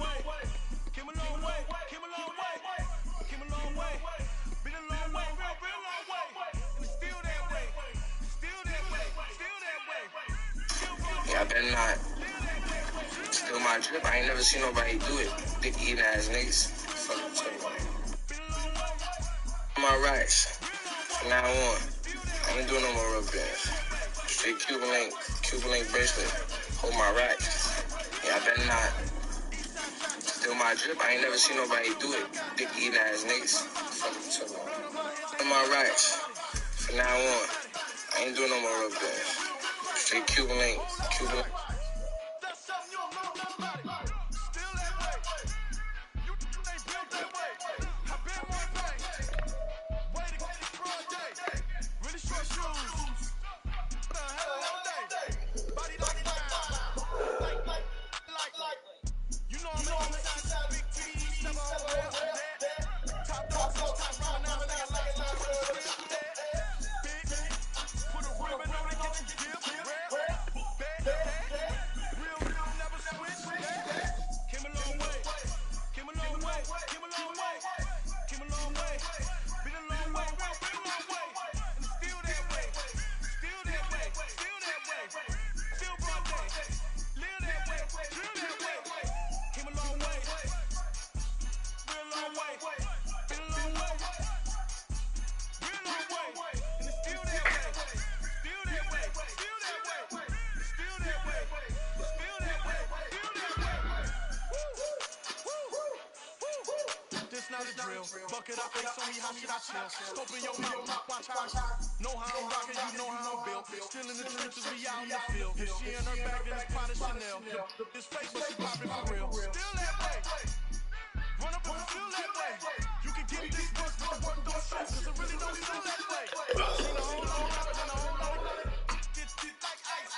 Came a long way, came a long way, came a long way, been a long way, real long way, and it's still that way, still that way, still that way, still broad. Yeah, I better not steal my drip. I ain't never seen nobody do it. Dick eating ass niggas. Fuck you talking about. My racks. From now on, I ain't doing no more rubber bands. Straight Cuban link bracelet. Hold my racks. Yeah, I better not steal my drip. I ain't never seen nobody do it. Dick eating ass niggas. Fuck you talking about. My racks. From now on, I ain't doing no more rubber bands. Straight Cuban link. Bucket up, face on me, how should I chill? Scope in your mouth, watch how know how I'm rocking, you know how I'm built. Still in the trenches, we out in the field. If she in her bag, then it's Prada Chanel. This fake, but she poppin' for real. Still that way. Run up if it's still that way. You can get this work, but the work don't show, cause it really don't feel that way. Seen a whole lot of rappers and a whole lot of get like ice.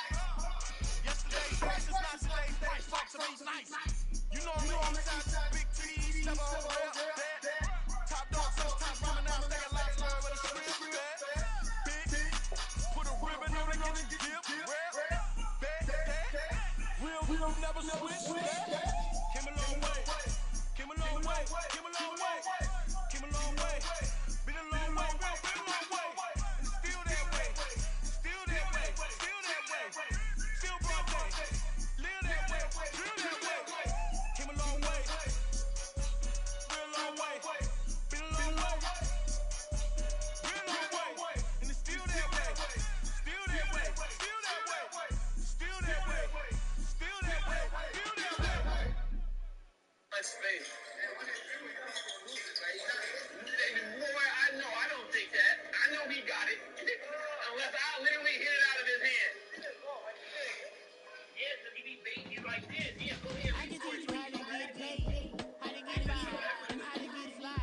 Yesterday's price is not today's price. Talk to me nice. You know I'm inside big T's, never on rail. Top dog, sometimes ramen out, take a last word with a strip. Big, put a ribbon on it, get a dip. Real, never switch. Came a long way, came a long way, came a long way, came a long way. Been a long way, real long way. And still that way, still that way, still that way. Still broad day, live that way, drill that way. Came a long way, real long way. Been a long way, real long way. And it's still that way, still that way, still that way, still that way, still that way, still that way. Let's face it. Boy, I know, I don't think that. I know he got it. Unless I literally hit it out of his hand. Yeah, so he be beating you like this. Yeah, go ahead. I can teach you how to get paid, how to get by, and how to get fly.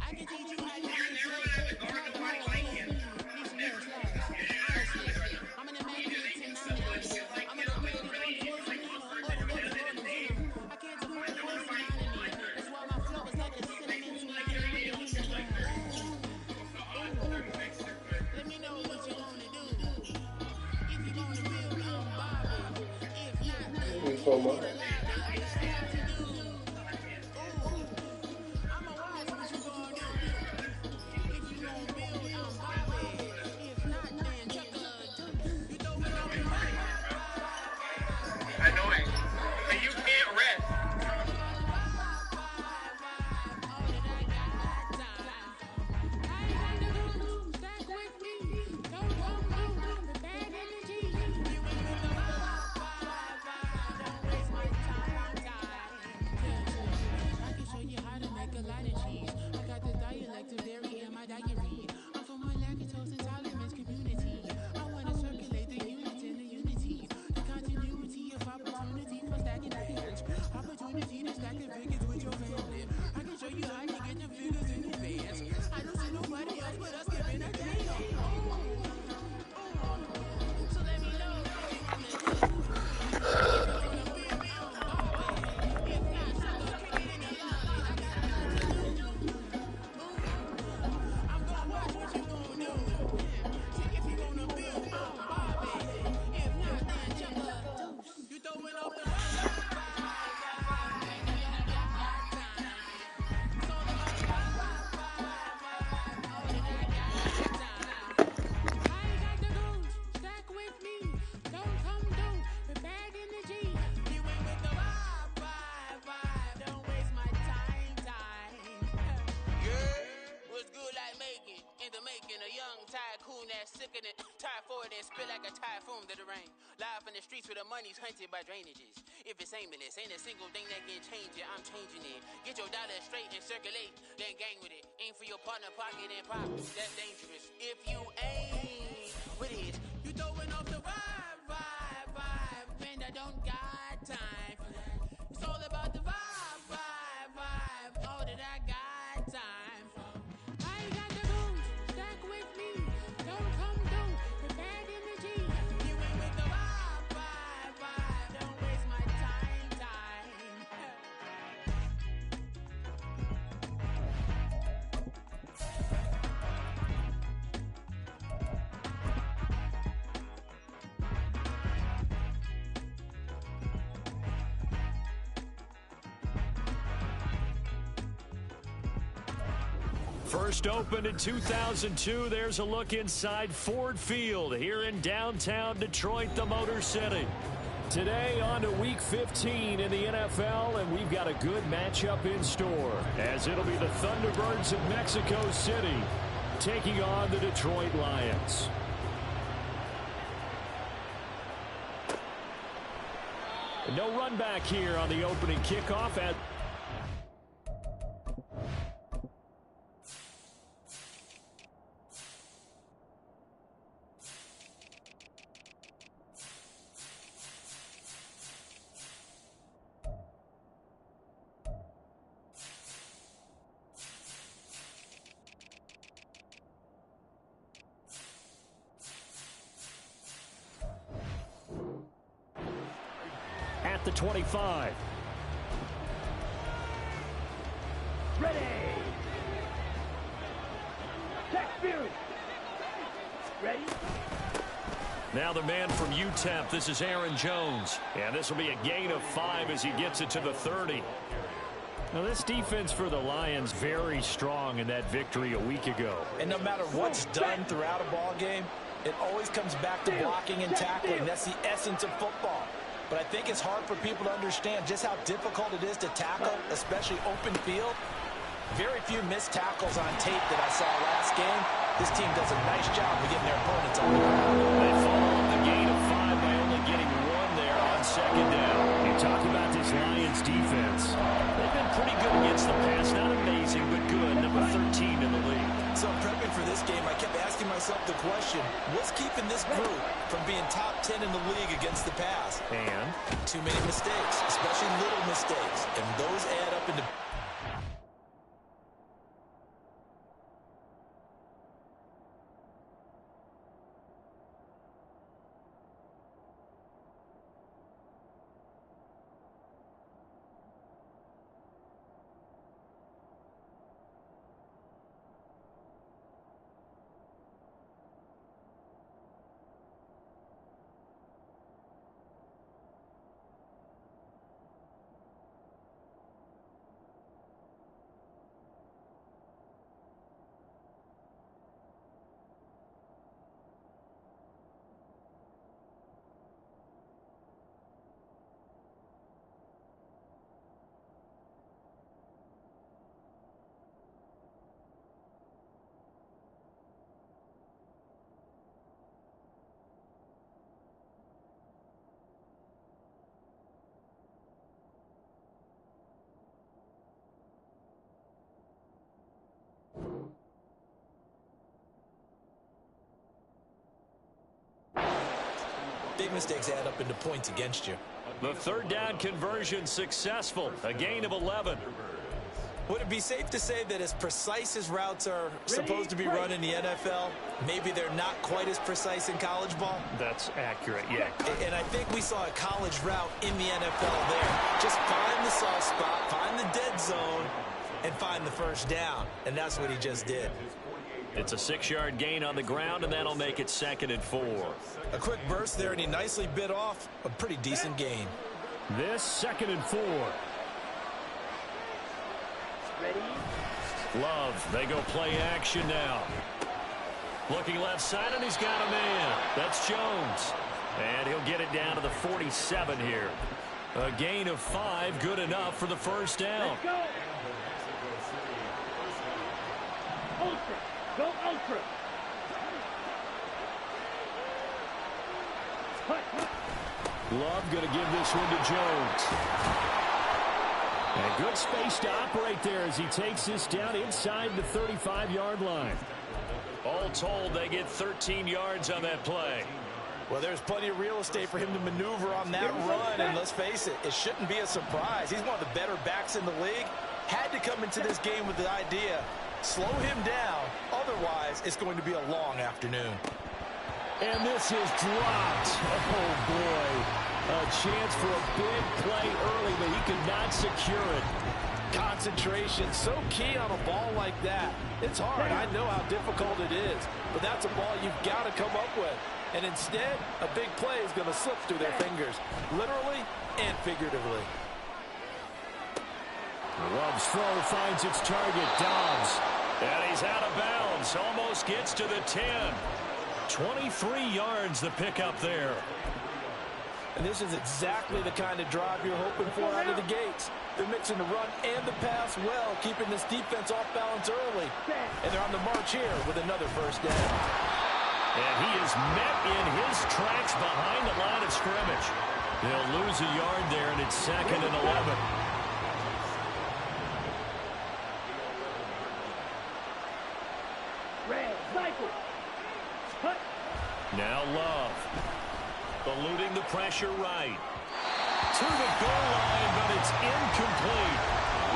I can teach you how to get paid, and how to hold hands. Honestly, I'm an immaculate phenomenon. I'm an immaculate organism. I can't afford to listen to me. That's why my flow is like a cinnamon tsunami. Let me know what you wanna do. If you wanna build, I'm Bobby. If not, then So much. I'm a watch what you gonna do. If you gonna build, I'm Bobby. If not, then you know what I'm doing. Annoying. But you can't rest. Don't waste my Try for it and spit like a typhoon to the rain. Live in the streets where the money's hunted by drainages. If it's aimless, ain't a single thing that can change it. I'm changing it. Get your dollar straight and circulate, then gang with it. Aim for your partner, pocket and pop. That's dangerous. If you aim with it, you throwing off the vibe. Man, I don't got time for that. It's all about the vibe. All that I got time for. I got the booze, stack with me. Don't come through with bad energy. You ain't with the vibe. Don't waste my time. First opened in 2002, there's a look inside Ford Field here in downtown Detroit, the Motor City. Today on to Week 15 in the NFL, and we've got a good matchup in store, as it'll be the Thunderbirds of Mexico City taking on the Detroit Lions. No run back here on the opening kickoff. At the 25. Ready. Check spirit. Ready. Now the man from UTEP, this is Aaron Jones. And this will be a gain of 5 as he gets it to the 30. Now this defense for the Lions very strong in that victory a week ago. And no matter what's done throughout a ball game, it always comes back to blocking and tackling. That's the essence of football. But I think it's hard for people to understand just how difficult it is to tackle, especially open field. Very few missed tackles on tape that I saw last game. This team does a nice job of getting their opponents on the ground. They follow up the gain of 5 by only getting 1 there on second down. You talk about this Lions defense. They've been pretty good against the pass. Not amazing, but good. Number 13 in the league. So prepping for this game, I kept asking myself the question, what's keeping this group from being top 10 in the league against the pass? And too many mistakes, especially little mistakes. And those add up into... Big mistakes add up into points against you. the third down conversion successful. A gain of 11. Would it be safe to say that as precise as routes are supposed to be run in the NFL, maybe they're not quite as precise in college ball? That's accurate, yeah. And I think we saw a college route in the NFL there. Just find the soft spot, find the dead zone, and find the first down. And that's what he just did. It's a 6-yard gain on the ground, and that'll make it 2nd and 4. A quick burst there, and he nicely bit off a pretty decent gain. This 2nd and 4. Love, they go play action now. Looking left side, and he's got a man. That's Jones. And he'll get it down to the 47 here. A gain of 5, good enough for the first down. Let's go. Ultra. Go ultra. Love going to give this one to Jones. And good space to operate there as he takes this down inside the 35-yard line. All told, they get 13 yards on that play. Well, there's plenty of real estate for him to maneuver on that run, and let's face it, it shouldn't be a surprise. He's one of the better backs in the league. Had to come into this game with the idea, slow him down, otherwise it's going to be a long afternoon. And this is dropped. Oh, boy. A chance for a big play early, but he could not secure it. Concentration, so key on a ball like that. It's hard. I know how difficult it is, but that's a ball you've got to come up with. And instead, a big play is going to slip through their fingers, literally and figuratively. Love's throw finds its target, Dobbs. And he's out of bounds, almost gets to the 10. 23 yards the pickup there. And this is exactly the kind of drive you're hoping for out of the gates. They're mixing the run and the pass well, keeping this defense off balance early. And they're on the march here with another first down. And he is met in his tracks behind the line of scrimmage. They'll lose a yard there, and it's 2nd and 11. Now Love. Eluding the pressure right. To the goal line, but it's incomplete.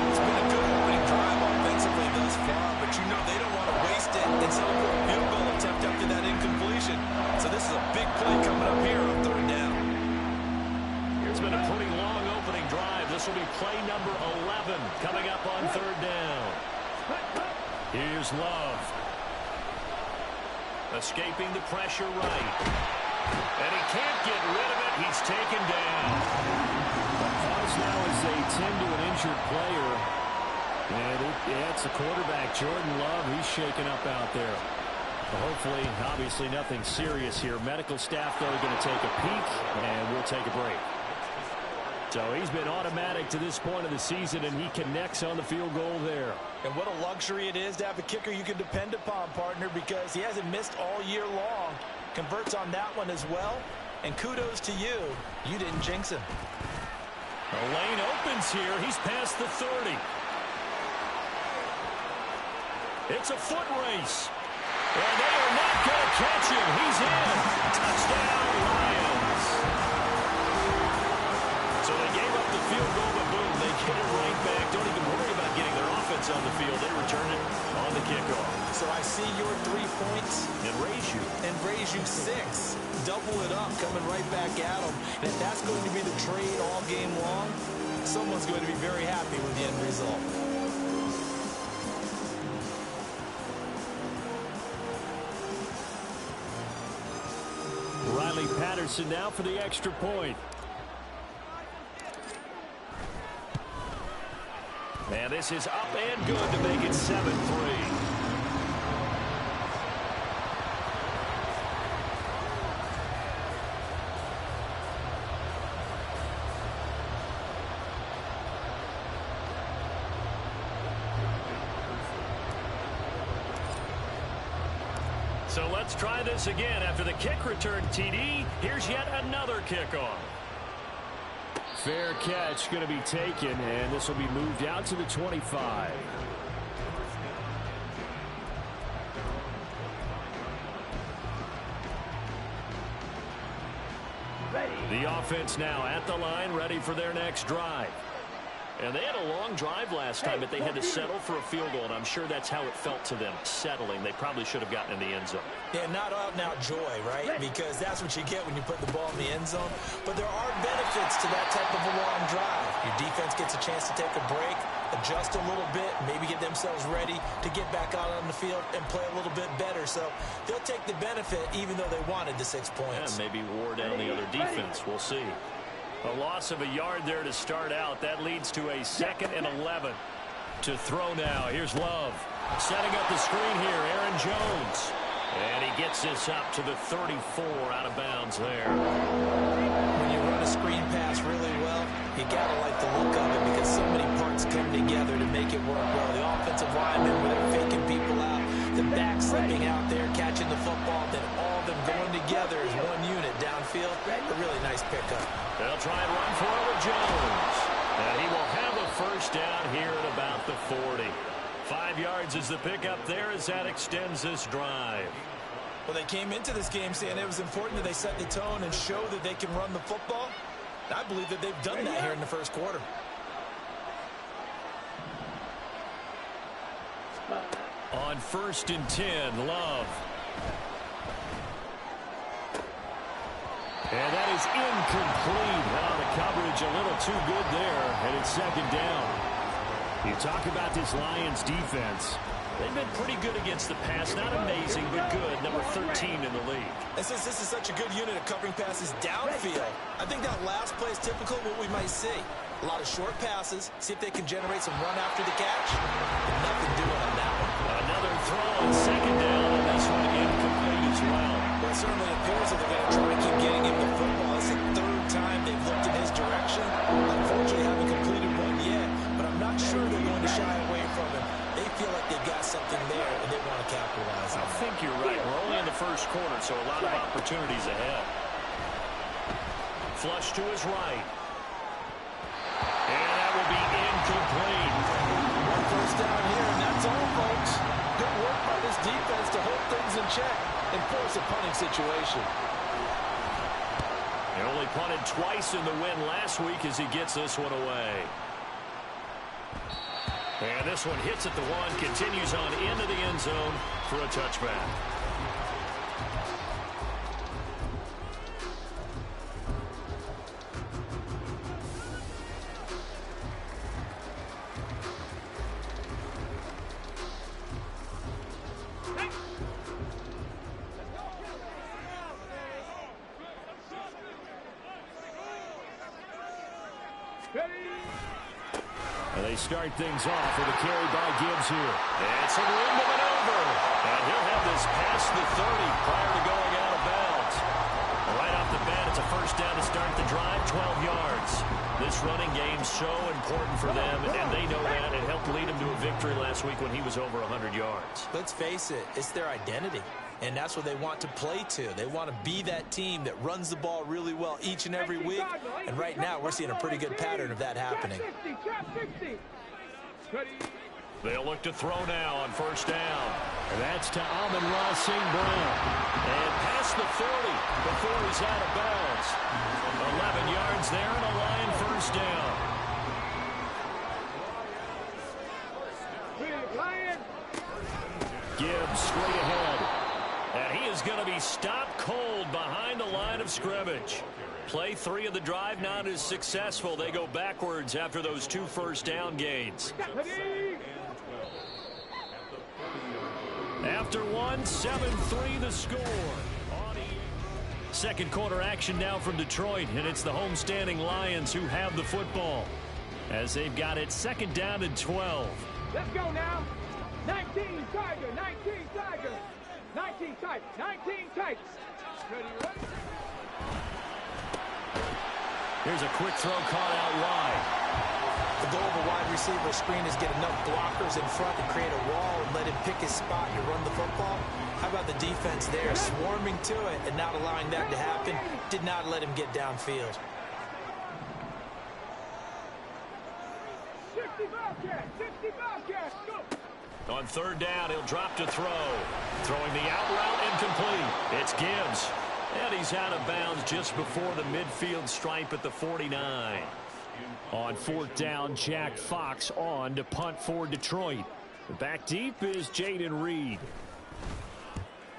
It's been a good opening drive offensively thus far, but you know they don't want to waste it and settle for a field goal attempt after that incompletion. So this is a big play coming up here on 3rd down. It's been a pretty long opening drive. This will be play number 11 coming up on 3rd down. Here's Love. Escaping the pressure right. And he can't get rid of it. He's taken down. The pause now as they tend to an injured player. And it's the quarterback, Jordan Love. He's shaken up out there. Well, hopefully, obviously, nothing serious here. Medical staff, though, are going to take a peek, and we'll take a break. So he's been automatic to this point of the season, and he connects on the field goal there. And what a luxury it is to have a kicker you can depend upon, partner, because he hasn't missed all year long. Converts on that one as well. And kudos to you. You didn't jinx him. The lane opens here. He's past the 30. It's a foot race. And they are not going to catch him. He's in. Touchdown, Lions. So they gave up the field goal, but boom, they get it right back. Don't even worry about getting their offense on the field. They return it on the kickoff. So I see your 3 points. And raise you 6. Double it up, coming right back at them. And if that's going to be the trade all game long, someone's going to be very happy with the end result. Riley Patterson now for the extra point. And this is up and good to make it 7-3. So let's try this again. After the kick return TD, here's yet another kickoff. Fair catch going to be taken, and this will be moved out to the 25. The offense now at the line, ready for their next drive. And they had a long drive last time, but they had to settle for a field goal, and I'm sure that's how it felt to them, settling. They probably should have gotten in the end zone. Yeah, not out-and-out joy, right? Because that's what you get when you put the ball in the end zone. But there are benefits to that type of a long drive. Your defense gets a chance to take a break, adjust a little bit, maybe get themselves ready to get back out on the field and play a little bit better. So they'll take the benefit even though they wanted the 6 points. Yeah, maybe wore down the other defense. We'll see. A loss of a yard there to start out. That leads to a 2nd and 11. To throw now. Here's Love. Setting up the screen here. Aaron Jones. And he gets this up to the 34 out of bounds there. When you run a screen pass really well, you got to like the look of it because so many parts come together to make it work well. The offensive linemen, where they're faking people out, the back slipping out there, catching the football, then all of them going together as one unit get downfield. A really nice pickup. They'll try and run for it with Jones. And he will have a first down here at about the 40. 5 yards is the pickup there as that extends this drive. Well, they came into this game saying it was important that they set the tone and show that they can run the football. I believe that they've done that here in the first quarter. On 1st and 10, Love. And that is incomplete. The coverage a little too good there, and it's 2nd down. You talk about this Lions defense. They've been pretty good against the pass. Not amazing, but good. Number 13 in the league. And since this is such a good unit of covering passes downfield, I think that last play is typical of what we might see. A lot of short passes. See if they can generate some run after the catch. But nothing doing on that one. Another throw on 2nd down, and this one incomplete as well. Well, it certainly appears that they're going to try to keep getting him the football. It's the 3rd time they've looked in his direction. Unfortunately, haven't completed one yet, but I'm not sure they're going to shy away from him. They feel like they've got something there, and they want to capitalize on it. I think you're right. We're only in the first quarter, so a lot of opportunities ahead. Flush to his right. And that will be incomplete. One first down here, and that's all, folks. Good work by this defense to hold things in check and force a punting situation. He only punted twice in the win last week as he gets this one away. And this one hits at the 1, continues on into the end zone for a touchback. And they start things off with a carry by Gibbs here. And some room to maneuver. And he'll have this past the 30 prior to going out of bounds. Right off the bat, it's a first down to start the drive, 12 yards. This running game's so important for them, and they know that. It helped lead them to a victory last week when he was over 100 yards. Let's face it, it's their identity. And that's what they want to play to. They want to be that team that runs the ball really well each and every week. And right now, we're seeing a pretty good pattern of that happening. They'll look to throw now on first down. And that's to Amon-Ra St. Brown. And past the 40 before he's out of bounds. 11 yards there and a Lion first down. Gibbs straight ahead. And he is going to be stopped cold behind the line of scrimmage. Play 3 of the drive not as successful. They go backwards after those 2 first down gains. After 1, 7-3 the score. Second quarter action now from Detroit, and it's the homestanding Lions who have the football as they've got it 2nd down and 12. Let's go now. 19 Tiger, 19 Tiger. 19 tight, 19 tight. Ready? Here's a quick throw caught out wide. The goal of a wide receiver screen is get enough blockers in front to create a wall and let him pick his spot to run the football. How about the defense there, swarming to it and not allowing that to happen? Did not let him get downfield. 60 Bobcats, 60 Bobcats, go! On 3rd down, he'll drop to throw. Throwing the out route incomplete. It's Gibbs. And he's out of bounds just before the midfield stripe at the 49. On 4th down, Jack Fox on to punt for Detroit. Back deep is Jaden Reed.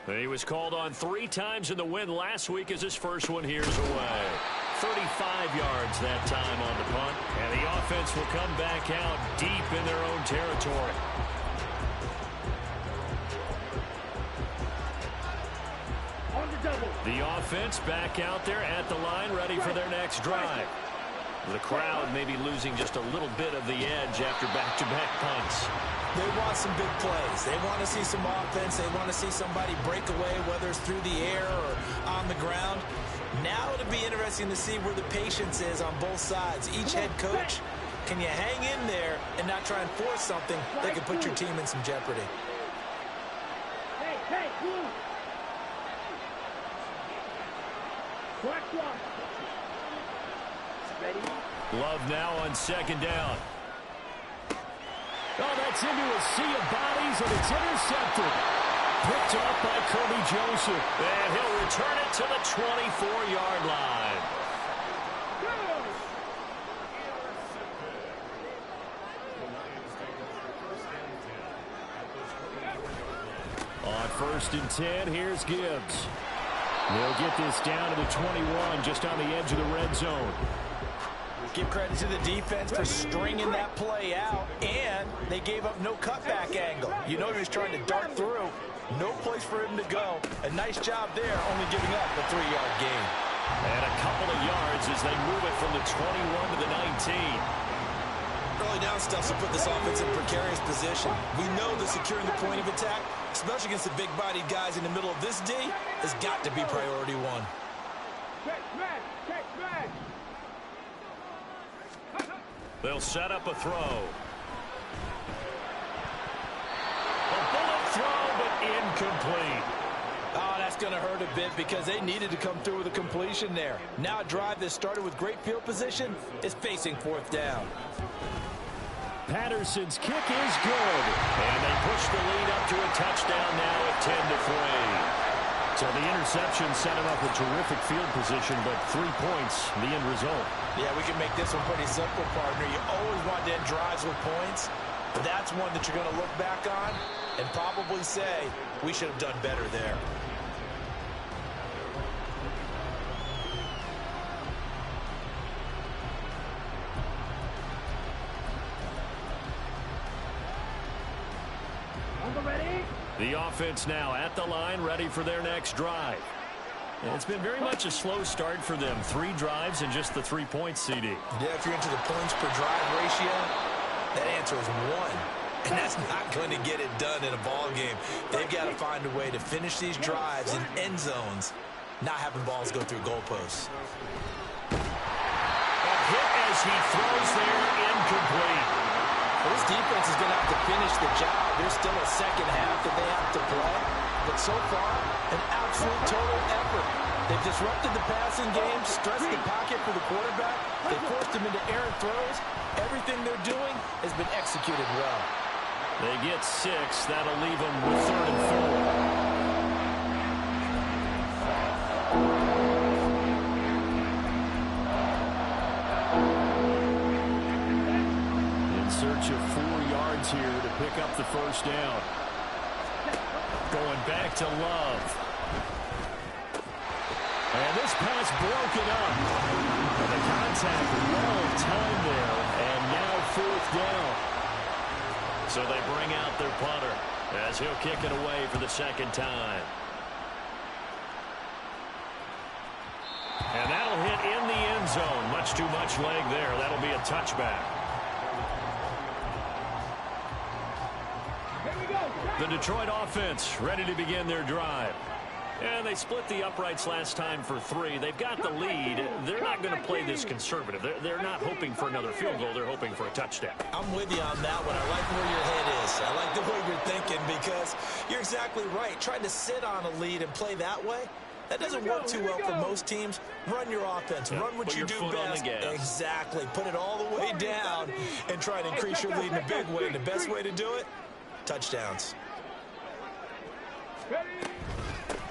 He was called on 3 times in the win last week as his first one here's away. 35 yards that time on the punt. And the offense will come back out deep in their own territory. The offense back out there at the line, ready for their next drive. The crowd maybe losing just a little bit of the edge after back-to-back punts. They want some big plays. They want to see some offense. They want to see somebody break away, whether it's through the air or on the ground. Now it'll be interesting to see where the patience is on both sides. Each head coach, can you hang in there and not try and force something that could put your team in some jeopardy? Love now on second down. Oh, that's into a sea of bodies, and it's intercepted. Picked up by Kirby Joseph. And he'll return it to the 24-yard line. On 1st and 10, here's Gibbs. They'll get this down to the 21, just on the edge of the red zone. Give credit to the defense for stringing that play out, and they gave up no cutback angle. You know he was trying to dart through. No place for him to go. A nice job there, only giving up a 3-yard gain. And a couple of yards as they move it from the 21 to the 19. Early down stuff to put this offense in precarious position. We know that securing the point of attack, especially against the big-bodied guys in the middle of this D, has got to be priority one. They'll set up a throw. A bullet throw, but incomplete. Oh, that's going to hurt a bit because they needed to come through with a completion there. Now a drive that started with great field position is facing 4th down. Patterson's kick is good. And they push the lead up to a touchdown now at 10-3. So the interception set him up with terrific field position, but 3 points, the end result. Yeah, we can make this one pretty simple, partner. You always want to end drives with points. But that's one that you're going to look back on and probably say, we should have done better there. The offense now at the line, ready for their next drive. And it's been very much a slow start for them. 3 drives and just the 3 points, CD. Yeah, if you're into the points per drive ratio, that answer is 1. And that's not going to get it done in a ball game. They've got to find a way to finish these drives in end zones, not having balls go through goalposts. A hit as he throws there, incomplete. Well, this defense is going to have to finish the job. There's still a second half that they have to play. But so far, an absolute total effort. They've disrupted the passing game, stressed the pocket for the quarterback. They forced him into errant throws. Everything they're doing has been executed well. They get 6. That'll leave them with 3rd and 4. In search of 4 yards here to pick up the 1st down. Going back to Love. And this pass broken up. And the contact well timed there. And now 4th down. So they bring out their punter as he'll kick it away for the 2nd time. And that'll hit in the end zone. Much too much leg there. That'll be a touchback. The Detroit offense ready to begin their drive. And they split the uprights last time for 3. They've got the lead. They're not going to play this conservative. They're not hoping for another field goal. They're hoping for a touchdown. I'm with you on that one. I like where your head is. I like the way you're thinking because you're exactly right. Trying to sit on a lead and play that way, that doesn't work too well for most teams. Run your offense. Run what you do best. Exactly. Put it all the way down and try to increase your lead in a big way. And the best way to do it, touchdowns.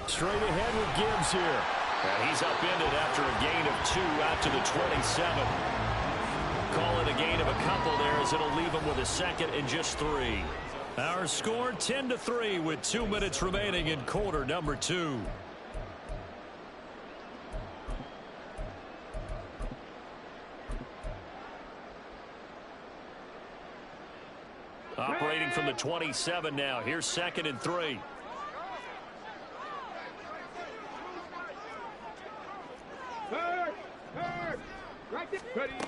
Straight ahead with Gibbs here. And he's upended after a gain of 2 out to the 27. Call it a gain of a couple there as it'll leave him with a 2nd and just 3. Our score 10-3 with 2 minutes remaining in quarter number 2. Operating from the 27 now. Here's 2nd and 3. Right there. Ready. And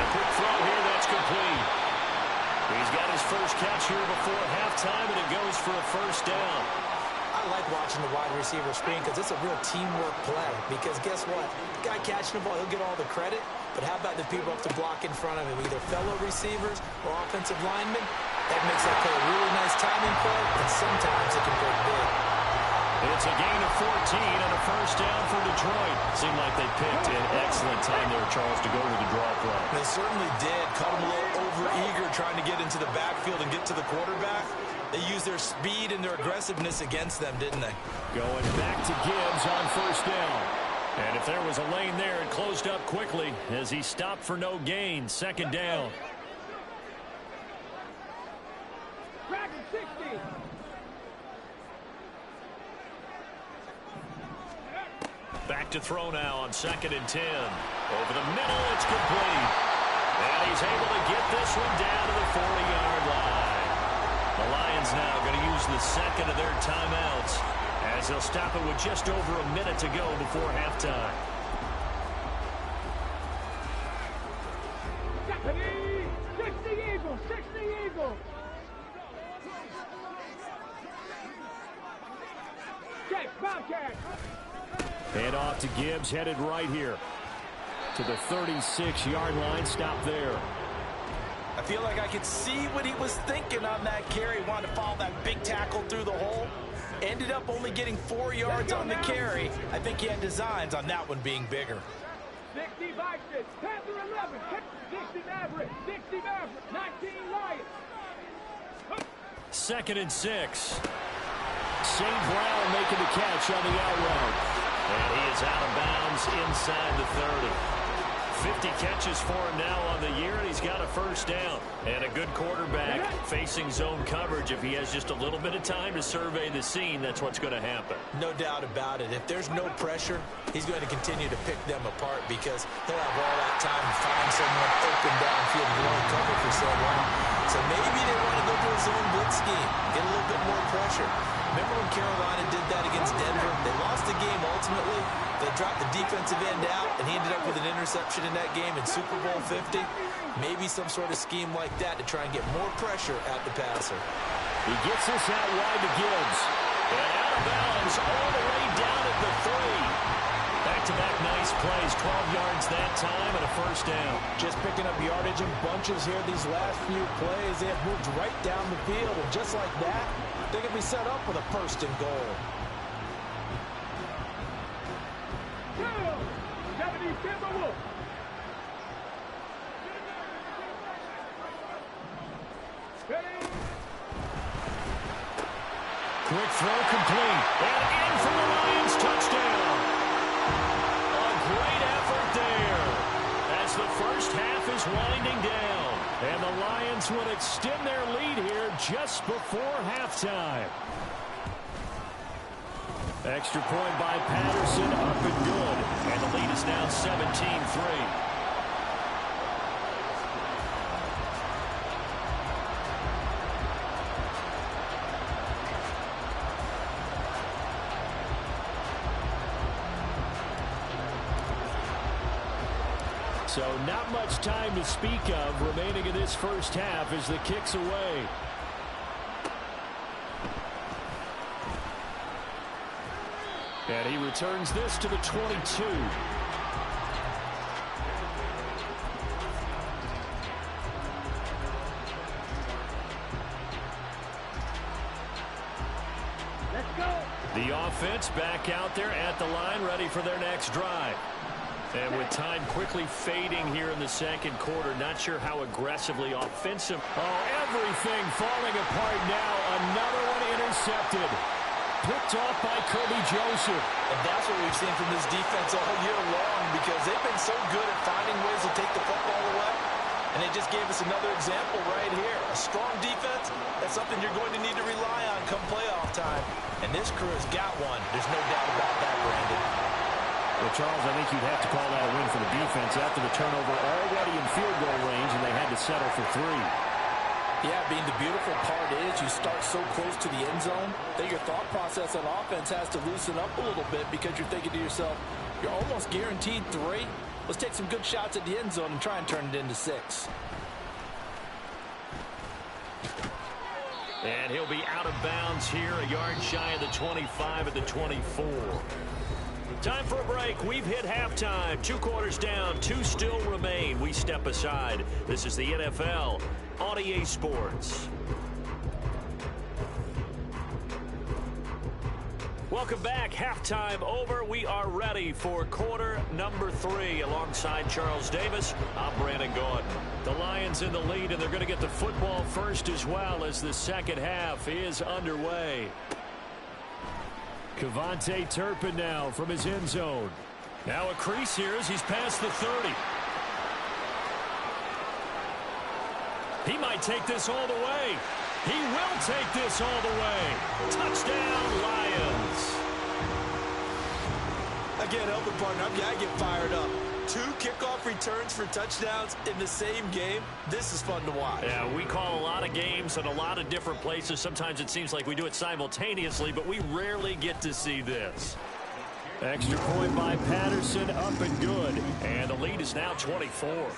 a quick throw here, that's complete. He's got his first catch here before halftime, and it goes for a 1st down. I like watching the wide receiver screen because it's a real teamwork play. Because guess what? The guy catching the ball, he'll get all the credit. But how about the people up to block in front of him, either fellow receivers or offensive linemen? That makes that play a really nice timing play, and sometimes it can break big. It's a gain of 14 and a first down for Detroit. Seemed like they picked an excellent time there, Charles, to go with the draw play. They certainly did. Caught them a little over-eager trying to get into the backfield and get to the quarterback. They used their speed and their aggressiveness against them, didn't they? Going back to Gibbs on first down. And if there was a lane there, it closed up quickly as he stopped for no gain. Second down. Dragon 60. Back to throw now on 2nd and 10. Over the middle, it's complete. And he's able to get this one down to the 40-yard line. The Lions now going to use the second of their timeouts as they'll stop it with just over a minute to go before halftime. 60 Eagles, 60 Eagles. Check, Bobcat. Hand off to Gibbs, headed right here to the 36-yard line. Stop there. I feel like I could see what he was thinking on that carry. Wanted to follow that big tackle through the hole. Ended up only getting 4 yards on the carry. I think he had designs on that one being bigger. 60 Vikings, Panther 11, 60 Maverick, 60 Maverick, 19 Lions. 2nd and 6. St. Brown making the catch on the out route. And he is out of bounds inside the 30. 50 catches for him now on the year, and he's got a first down. And a good quarterback facing zone coverage. If he has just a little bit of time to survey the scene, that's what's going to happen. No doubt about it. If there's no pressure, he's going to continue to pick them apart because he'll have all that time to find someone open downfield and only cover for so long. So maybe they want to go to a zone blitz scheme, get a little bit more pressure. Remember when Carolina did that against Denver? They lost the game ultimately. They dropped the defensive end out, and he ended up with an interception in that game in Super Bowl 50. Maybe some sort of scheme like that to try and get more pressure at the passer. He gets this out wide to Gibbs. And out of bounds all the way down at the 3. Back-to-back nice plays, 12 yards that time and a first down. Just picking up yardage in bunches here these last few plays. They have moved right down the field, and just like that, they can be set up with a first and goal. 70 Timberwolves. Quick throw complete. And in for the Lions, touchdown. A great effort there as the first half is winding down. And the Lions would extend their lead here just before halftime. Extra point by Patterson, up and good. And the lead is now 17-3. So not much time to speak of remaining in this first half as the kick's away. And he returns this to the 22. Let's go. The offense back out there at the line, ready for their next drive. And with time quickly fading here in the second quarter, not sure how aggressively offensive. Oh, everything falling apart now. Another one intercepted. Picked off by Kobe Joseph. And that's what we've seen from this defense all year long because they've been so good at finding ways to take the football away. And they just gave us another example right here. A strong defense, that's something you're going to need to rely on come playoff time. And this crew has got one. There's no doubt about that, Brandon. Well, Charles, I think you'd have to call that a win for the defense after the turnover already in field goal range, and they had to settle for 3. Yeah, being the beautiful part is you start so close to the end zone that your thought process on offense has to loosen up a little bit because you're thinking to yourself, you're almost guaranteed 3. Let's take some good shots at the end zone and try and turn it into 6. And he'll be out of bounds here, a yard shy of the 25 at the 24. Time for a break. We've hit halftime. 2 quarters down. 2 still remain. We step aside. This is the NFL on EA Sports. Welcome back. Halftime over. We are ready for quarter number 3. Alongside Charles Davis, I'm Brandon Gordon. The Lions in the lead, and they're going to get the football first as well as the second half is underway. Cavante Turpin now from his end zone. Now a crease here as he's past the 30. He might take this all the way. He will take this all the way. Touchdown, Lions. Again, help partner. I get fired up. 2 kickoff returns for touchdowns in the same game. This is fun to watch. Yeah, we call a lot of games in a lot of different places. Sometimes it seems like we do it simultaneously, but we rarely get to see this. Extra point by Patterson, up and good. And the lead is now 24.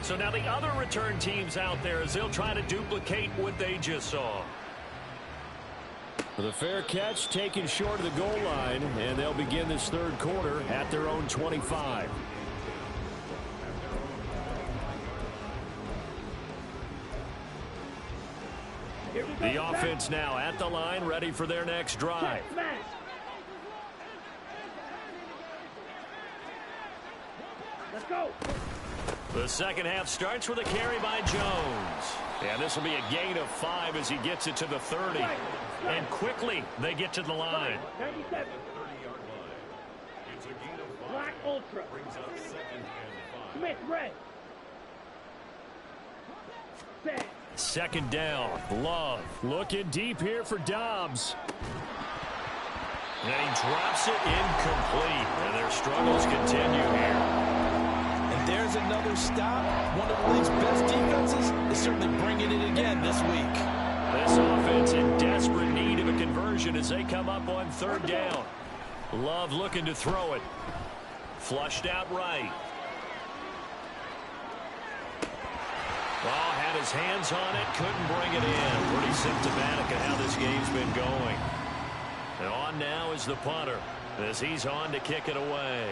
So now the other return teams out there as they'll try to duplicate what they just saw. The fair catch taken short of the goal line, and they'll begin this third quarter at their own 25. The offense now at the line, ready for their next drive. Let's go. The second half starts with a carry by Jones. And this will be a gain of 5 as he gets it to the 30. And quickly they get to the line. 97. Black Ultra. Smith Red. Set. Second down. Love looking deep here for Dobbs. And he drops it incomplete. And their struggles continue here. There's another stop. One of the league's best defenses is certainly bringing it again this week. This offense in desperate need of a conversion as they come up on third down. Love looking to throw it. Flushed out right. Oh, had his hands on it. Couldn't bring it in. Pretty symptomatic of how this game's been going. And on now is the punter as he's on to kick it away.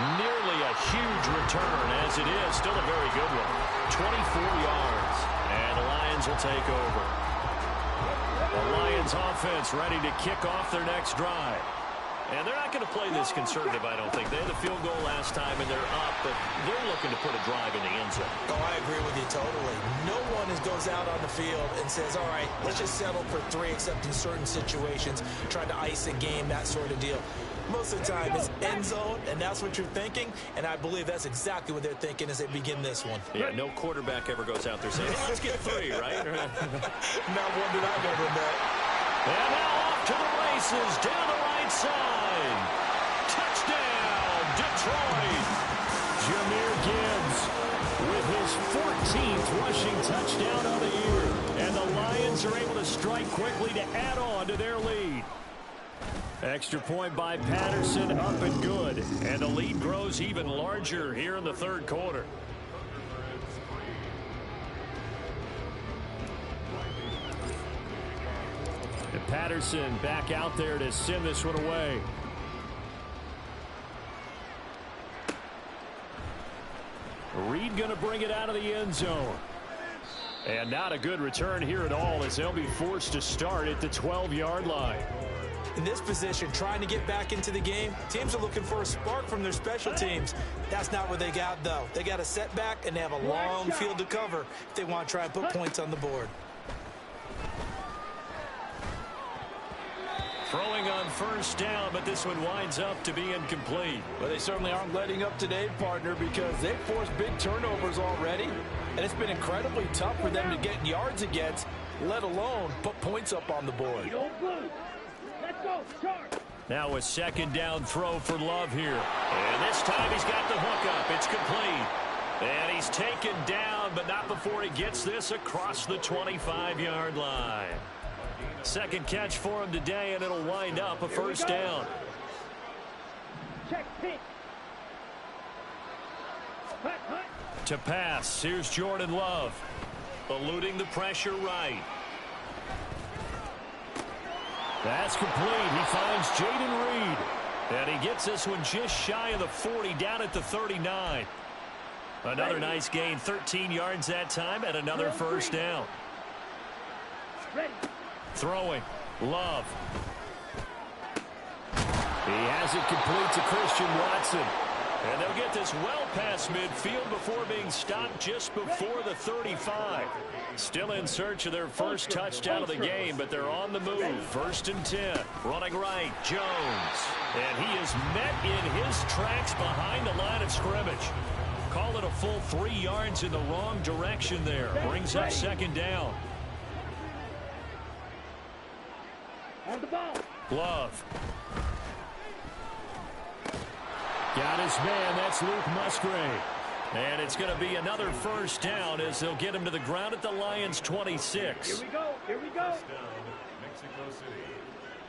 Nearly a huge return, as it is. Still a very good one. 24 yards. And the Lions will take over. The Lions offense ready to kick off their next drive. And they're not going to play this conservative, I don't think. They had the field goal last time, and they're up, but they're looking to put a drive in the end zone. Oh, I agree with you totally. No one goes out on the field and says, all right, let's just settle for 3, except in certain situations, trying to ice a game, that sort of deal. Most of the time, it's end zone, and that's what you're thinking, and I believe that's exactly what they're thinking as they begin this one. Yeah, no quarterback ever goes out there saying, hey, let's get 3, right? Not one that I've ever met. And now off to the races, down the right side. Touchdown, Detroit. Jahmyr Gibbs with his 14th rushing touchdown of the year. And the Lions are able to strike quickly to add on to their lead. Extra point by Patterson, up and good. And the lead grows even larger here in the third quarter. And Patterson back out there to send this one away. Reed going to bring it out of the end zone. And not a good return here at all as they'll be forced to start at the 12-yard line. In this position, trying to get back into the game, teams are looking for a spark from their special teams. That's not what they got, though. They got a setback, and they have a long field to cover if they want to try and put points on the board. Throwing on first down, but this one winds up to be incomplete. Well, they certainly aren't letting up today, partner, because they've forced big turnovers already, and it's been incredibly tough for them to get yards against, let alone put points up on the board. Now a second down throw for Love here. And this time he's got the hook up. It's complete. And he's taken down, but not before he gets this across the 25-yard line. Second catch for him today, and it'll wind up a first down. check pink. To pass, here's Jordan Love. Eluding the pressure right. That's complete. He finds Jaden Reed. And he gets this one just shy of the 40, down at the 39. Another nice gain, 13 yards that time, and another first down. Throwing, Love. He has it complete to Christian Watson. And they'll get this well past midfield before being stopped just before the 35. Still in search of their first touchdown of the game, but they're on the move. 1st and 10. Running right, Jones. And he is met in his tracks behind the line of scrimmage. Call it a full 3 yards in the wrong direction there. Brings up 2nd down. Love. Got his man. That's Luke Musgrave. And it's going to be another first down as they'll get him to the ground at the Lions' 26. Here we go. Here we go.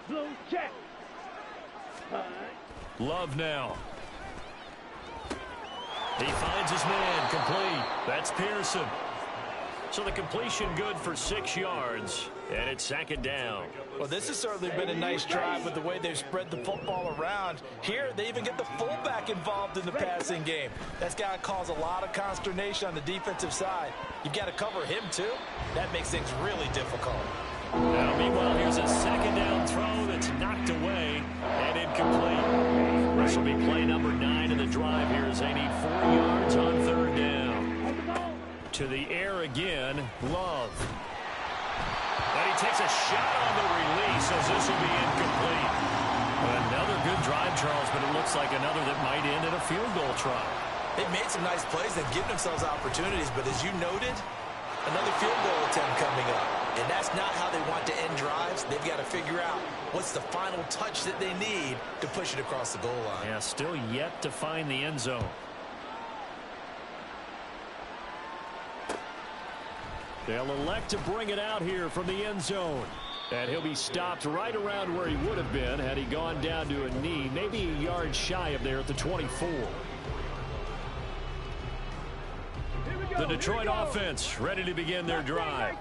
Blue check. Love now. He finds his man. Complete. That's Pearson. So the completion good for 6 yards. And it's 2nd down. Well, this has certainly been a nice drive with the way they've spread the football around. Here, they even get the fullback involved in the passing game. That's got to cause a lot of consternation on the defensive side. You've got to cover him, too. That makes things really difficult. Now, meanwhile, here's a 2nd down throw that's knocked away and incomplete. This will be play number 9 of the drive here as they need 4 yards on 3rd down. To the air again, Love. And he takes a shot on the release as this will be incomplete. Another good drive, Charles, but it looks like another that might end in a field goal try. They've made some nice plays. They've given themselves opportunities, but as you noted, another field goal attempt coming up. And that's not how they want to end drives. They've got to figure out what's the final touch that they need to push it across the goal line. Yeah, still yet to find the end zone. They'll elect to bring it out here from the end zone. And he'll be stopped right around where he would have been had he gone down to a knee, maybe a yard shy of there at the 24. The Detroit offense ready to begin their drive.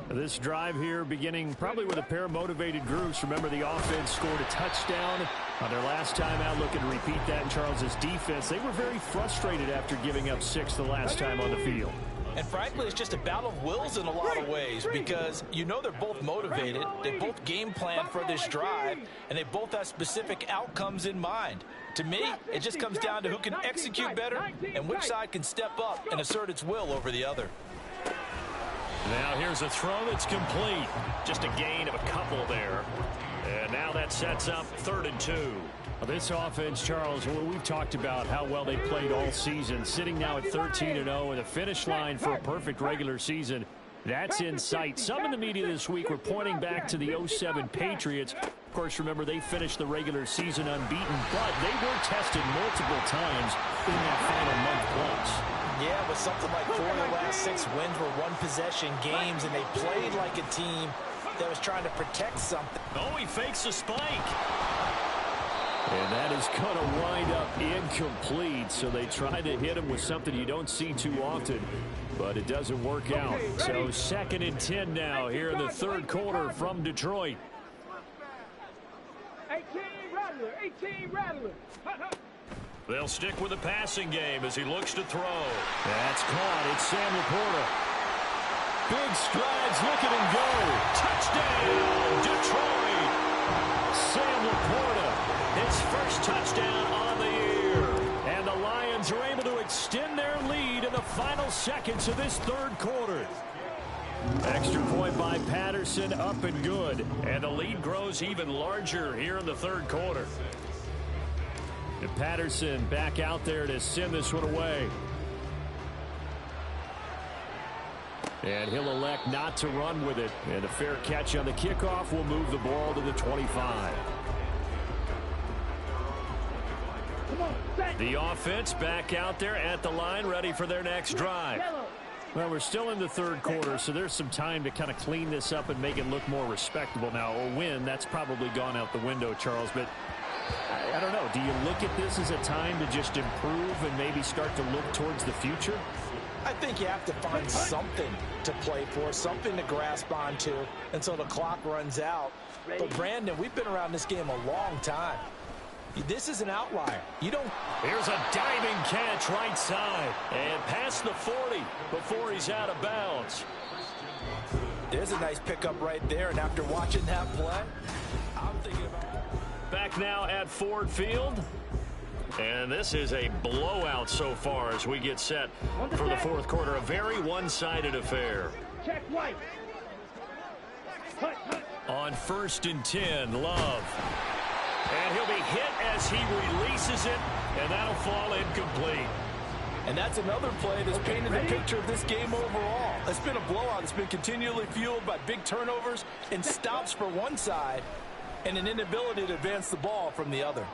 This drive here beginning probably with a pair of motivated groups. Remember, the offense scored a touchdown on their last time out. Looking to repeat that in Charles's defense. They were very frustrated after giving up 6 the last time on the field. And frankly, it's just a battle of wills in a lot of ways because you know they're both motivated. They both game plan for this drive, and they both have specific outcomes in mind. To me, it just comes down to who can execute better and which side can step up and assert its will over the other. Now here's a throw that's complete. Just a gain of a couple there. And now that sets up 3rd and 2. This offense, Charles, we've talked about how well they played all season, sitting now at 13-0 and a finish line for a perfect regular season. That's in sight. Some in the media this week were pointing back to the 07 Patriots. Of course, remember, they finished the regular season unbeaten, but they were tested multiple times in that final month plus. Yeah, but something like 4 of the last 6 wins were one-possession games, and they played like a team that was trying to protect something. Oh, he fakes a spike. And that is going to wind up incomplete, so they try to hit him with something you don't see too often, but it doesn't work out. So 2nd and 10 now here in the 3rd quarter from Detroit. 18 Rattler. They'll stick with the passing game as he looks to throw. That's caught. It's Sam Laporta. Big strides, look at him go. Touchdown, Detroit. Sam Laporta, his first touchdown on the year. And the Lions are able to extend their lead in the final seconds of this 3rd quarter. Extra point by Patterson, up and good. And the lead grows even larger here in the 3rd quarter. And Patterson back out there to send this one away. And he'll elect not to run with it. And a fair catch on the kickoff will move the ball to the 25. The offense back out there at the line, ready for their next drive. Well, we're still in the 3rd quarter, so there's some time to kind of clean this up and make it look more respectable now. A win, that's probably gone out the window, Charles. But I don't know. Do you look at this as a time to just improve and maybe start to look towards the future? I think you have to find something to play for, something to grasp onto until the clock runs out. But, Brandon, we've been around this game a long time. This is an outlier. You don't... Here's a diving catch right side. And past the 40 before he's out of bounds. There's a nice pickup right there. And after watching that play, I'm thinking about... Back now at Ford Field. And this is a blowout so far as we get set for the fourth quarter. A very one-sided affair. Check right. On 1st and 10, Love. And he'll be hit as he releases it, and that'll fall incomplete. And that's another play that's painted the picture of this game overall. It's been a blowout. It's been continually fueled by big turnovers and stops for one side and an inability to advance the ball from the other.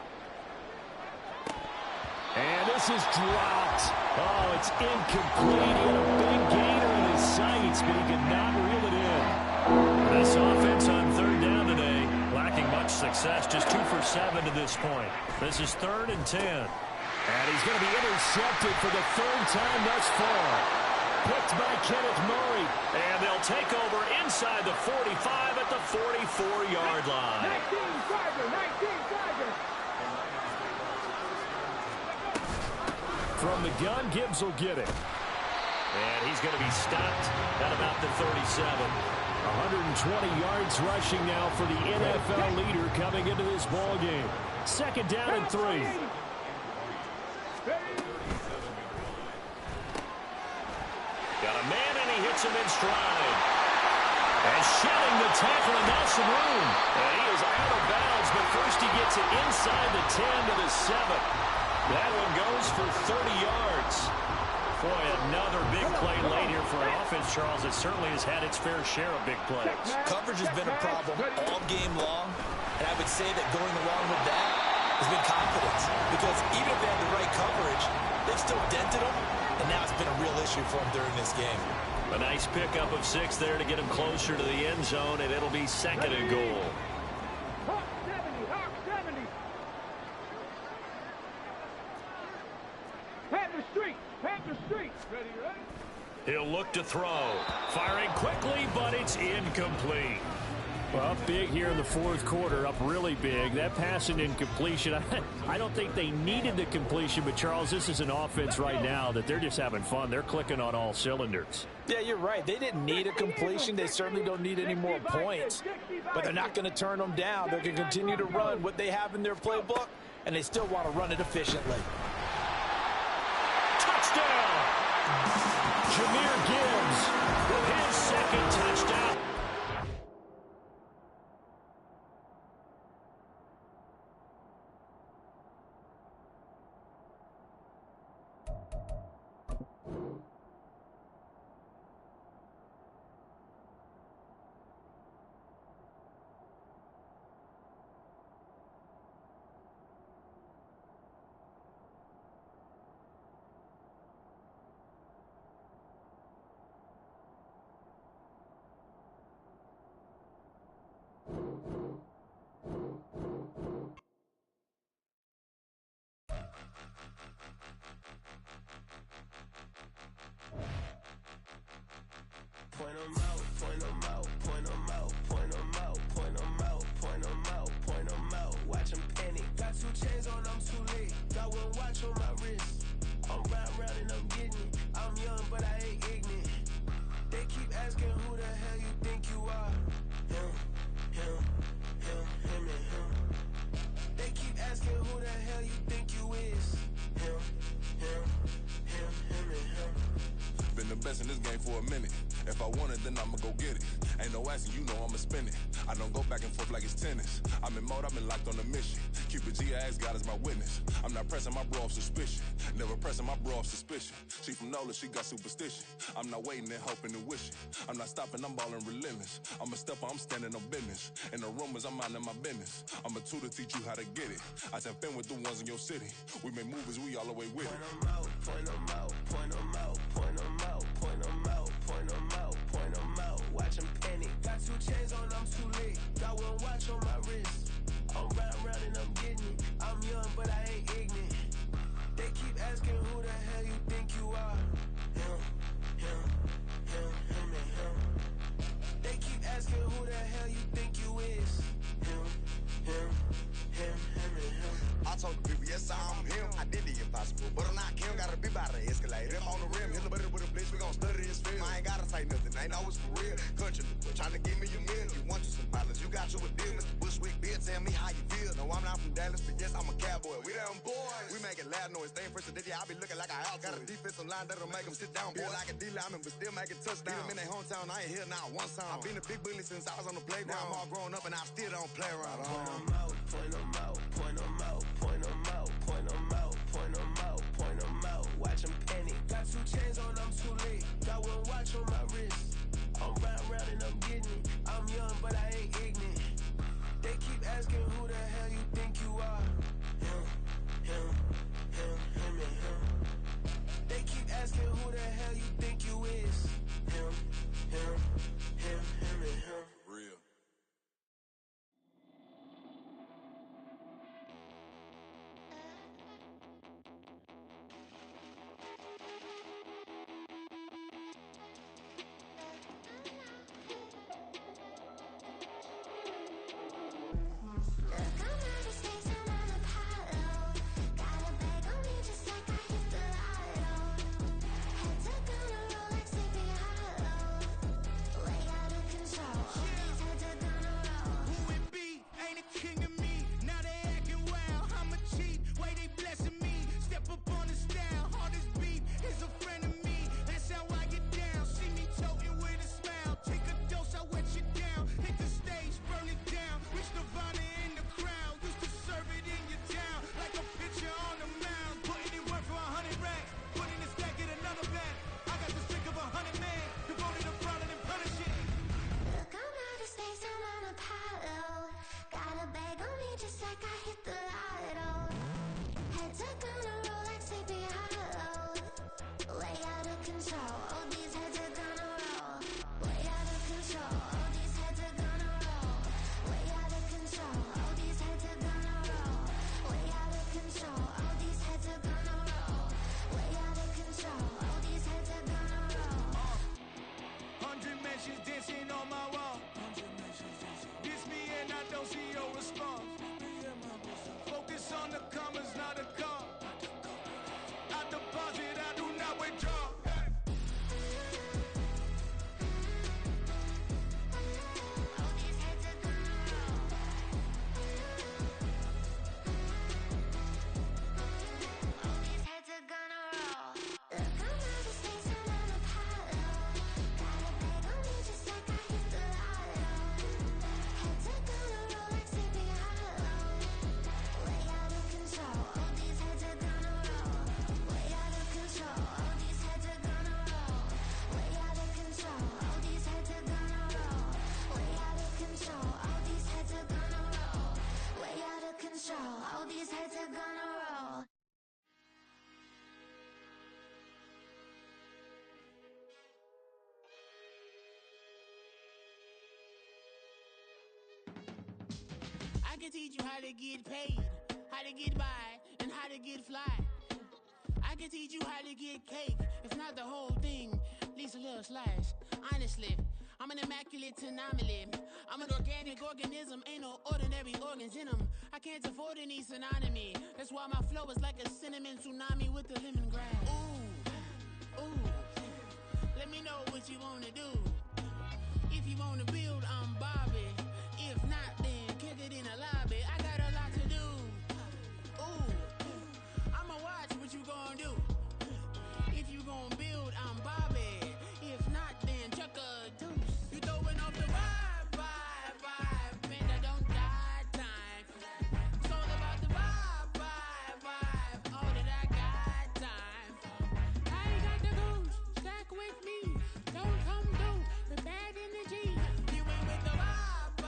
And this is dropped. Oh, it's incomplete. He had a big gainer in his sights, but he could not reel it in. This offense on 3rd down today, lacking much success, just 2 for 7 to this point. This is 3rd and 10. And he's going to be intercepted for the 3rd time thus far. Picked by Kenneth Murray. And they'll take over inside the 45 at the 44-yard line. 19 Tiger, 19 Tiger. From the gun, Gibbs will get it. And he's going to be stopped at about the 37. 120 yards rushing now for the NFL leader coming into this ball game. 2nd down and 3. Got a man, and he hits him in stride. And shedding the tackle of Nelson Room. And he is out of bounds, but first he gets it inside the 10 to the 7. That one goes for 30 yards. Boy, another big play late here for an offense, Charles, that certainly has had its fair share of big plays. Coverage has been a problem all game long, and I would say that going along with that has been confidence. Because even if they had the right coverage, they've still dented them, and now it's been a real issue for them during this game. A nice pickup of 6 there to get him closer to the end zone, and it'll be 2nd and goal. Hawk 70, Hawk 70. Panther Street, Panther Street. Ready, ready? He'll look to throw. Firing quickly, but it's incomplete. Well, up big here in the 4th quarter, up really big. That pass and incompletion, I don't think they needed the completion, but, Charles, this is an offense right now that they're just having fun. They're clicking on all cylinders. Yeah, you're right. They didn't need a completion. They certainly don't need any more points. But they're not going to turn them down. They're going to continue to run what they have in their playbook, and they still want to run it efficiently. Touchdown! Jahmyr Gibbs with his 2nd touchdown. Point 'em out, point 'em out, point 'em out, point 'em out, point 'em out, point 'em out, point 'em out. Watch 'em panic. Got 2 chains on, I'm too late. Got 1 watch on my wrist. I'm round and I'm getting it. I'm young, but I ain't ignorant. They keep asking who the hell you think you are. Him, him, him, him, and him. They keep asking who the hell you think you is. Him, him, him, him, and him. Been the best in this game for a minute. If I want it, then I'ma go get it. Ain't no asking, you know I'ma spin it. I don't go back and forth like it's tennis. I'm in mode, I've been locked on a mission. Cupid G, I ask God as my witness. I'm not pressing my bro off suspicion. Never pressing my bro off suspicion. She from Nola, she got superstition. I'm not waiting and hoping and wishing. I'm not stopping, I'm balling relentless. I'm a stepper, I'm standing on business. In the rumors, I'm minding my business. I'm a tutor, teach you how to get it. I tap in with the ones in your city. We make movies, we all the way with it. Point 'em out, point 'em out, point 'em out, point 'em out, point 'em out, point 'em out, point 'em out. Watch 'em panic. Got 2 chains on, I'm too late. Got 1 watch on my wrist. I'm round and I'm getting it. I'm young, but I ain't ignorant. They keep asking who the hell you think you are. Him, and him. They keep asking who the hell you think you is. Him, and him. I told the people, yes, I'm him. I did the impossible, but I'm not Kim. Gotta be by the escalator. If on the rim, hit the butter with a blitz, we gon' study this film. I ain't gotta say nothing, ain't always for real. Country, trying to give me a meal. You want you some problems, you got you a deal. Mr. Bushwick, Bill, tell me how you feel. No, I'm not from Dallas, but yes, I'm a cowboy. We them boys. We making loud noise. Stay fresh today, I be looking like a house. Got a defensive line that'll make them sit down. Feel like a D-lineman, but still making touchdowns. Beat them in their hometown, I ain't here not one time. I've been a big bully since I was on the playground. Now I'm all grown up and I still don't play around. Point them out, point them out, point them out, point them out, point them out, point them out, point them out. Watch them panic. Got 2 chains on, I'm too late. Got 1 watch on my wrist. I'm round and I'm getting it. I'm young, but I ain't ignorant. They keep asking who the hell you think you are. Him, and him. They keep asking who the hell you think you is. Him, and him. Real. Dancing on my wall. Diss me and I don't see your response. Focus on the commas, not the call. I deposit, I do not withdraw. All these heads are gonna roll. I can teach you how to get paid, how to get by, and how to get fly. I can teach you how to get cake, if not the whole thing, at least a little slice. Honestly, I'm an immaculate anomaly. I'm an organic organism, ain't no ordinary organs in them. I can't afford any synonymy. That's why my flow is like a cinnamon tsunami with the lemongrass. Ooh, let me know what you wanna do. If you wanna build, I'm Bobby. If not, then kick it in the lobby. I got a lot to do. Ooh, I'ma watch what you gonna do. If you gonna build, I'm Bobby. If not, then chuck a deuce. You throwing off the vibe. And I don't die time. It's all about the vibe. All that I got time. I ain't got the goose. Stack with me. Don't come through the bad energy. You ain't with the vibe.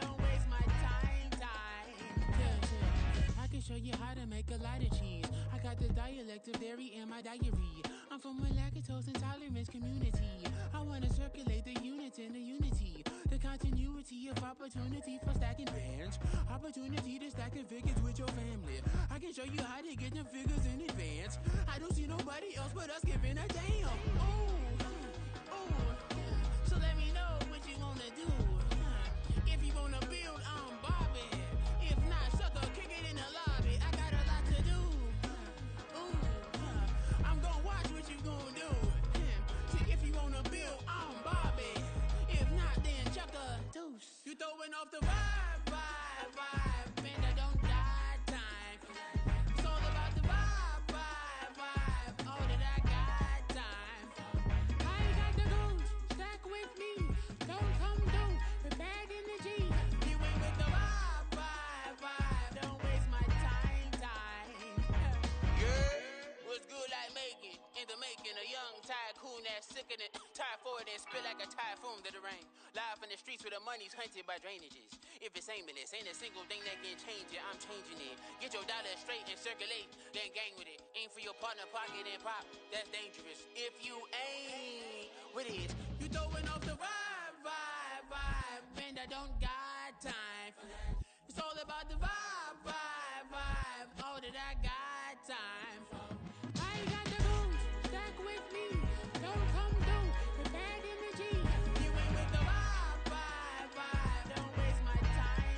Don't waste my time. Yeah. I can show you how to make a lot of cheese. I got the dialect of dairy in my diary. I'm from a lactose intolerance community. I wanna circulate the units in the unity. The continuity of opportunity for stacking bands. Opportunity to stacking figures with your family. I can show you how to get them figures in advance. I don't see nobody else but us giving a damn. So let me know what you wanna do. If you wanna build, I'm Bobby. If not, sucker, kick it in the lobby. I got a lot to do. I'm gonna watch what you gonna do. See, if you wanna build, I'm Bobby. If not, then chuck a deuce. You throwing off the vibe. Man, that don't die time. It's all about the vibe. Oh, that I got time. I ain't got the goons. Stack with me. Don't come through with bad energy. You ain't with the vibe. Don't waste my time. Yeah. What's good like making? In the making, a young tycoon that's sicker than tie forward and spit like a typhoon to the rain. Live in the streets where the money's hunted by drainages. If it's aimless, ain't a single thing that can change it. I'm changing it. Get your dollar straight and circulate, then gang with it. Aim for your partner, pocket and pop. That's dangerous. If you ain't with it, You throwing off the vibe. Man, I don't got time. It's all about the vibe. Oh, that I got time. I ain't got the goons. Stack with me. Don't come through with bad energy. You ain't with the vibe. Don't waste my time.